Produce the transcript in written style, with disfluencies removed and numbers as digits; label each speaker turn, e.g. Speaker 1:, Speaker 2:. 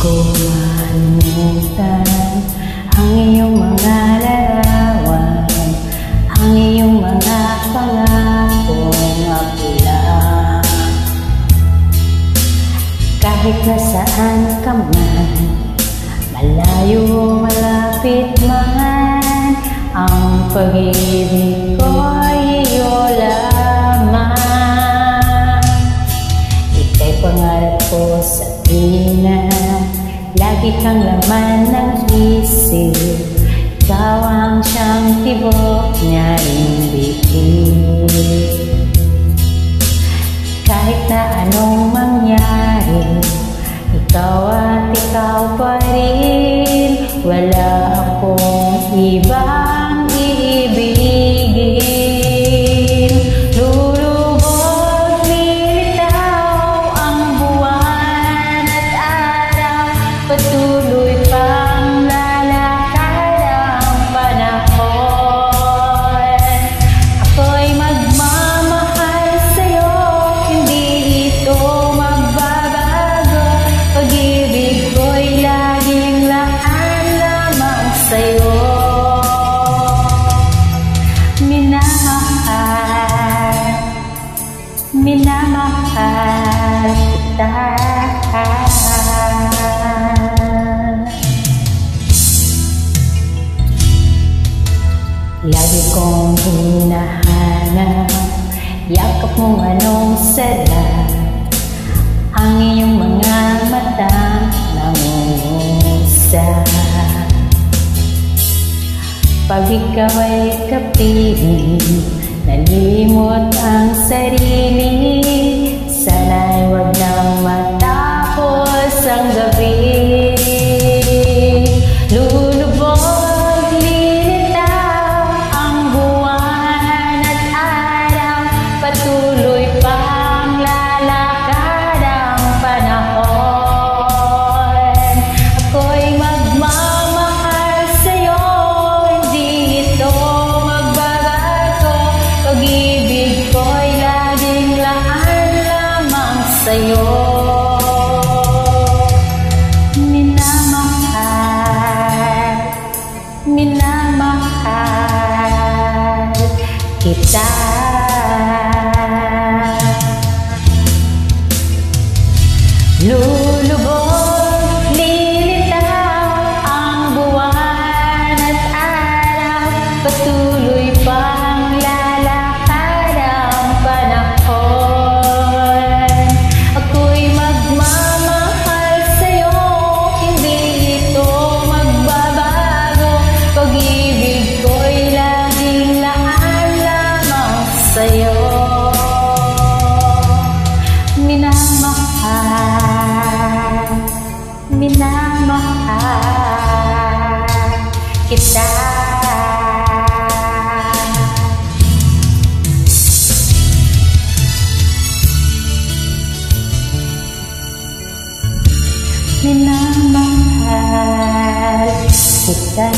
Speaker 1: ko malimutan ang iyong mga larawan, ang iyong mga pangakong ako lang. Kahit nasaan ka man, malayo malapit man, ang pag-ibig ko'y iyo lamang. Ika'y pangarap ko sa tuwina, lagi kang laman ng isip. Ikaw ang siyang tibok niya imbigin. Kahit na anong mangyari, ikaw at ikaw pa rin. Wala akong ibang iibigin. Lulubog, lilitaw ang buwan at araw, patuloy pang lalakad ang panahon. Ako'y magmamahal sa'yo, hindi ito magbabago. Pag-ibig ko'y laging laan lamang sa'yo. Minamahal kita. Lagi kong hinahanap yakap mong anong sarap, ang iyong mga matang nangungusap. Pag ikaw ay kapiling, nalimot ang sarili. Sana'y wag nang matapos ang gabi. Lulubog, lilitaw ang buwan at araw, patuloy pang lalakad ang panahon. Ako'y magmamahal sa'yo, hindi ito magbabago. Pag-ibig ko'y laging laan lamang sa'yo. Minamahal kita. Lulubog, lilitaw ang buwan at araw, patuloy pang lalakad ang panahon. Ako'y magmamahal sa'yo, hindi ito magbabago. Pag-ibig ko'y laging laan lamang sa'yo. Minamahal kita. Minamahal kita.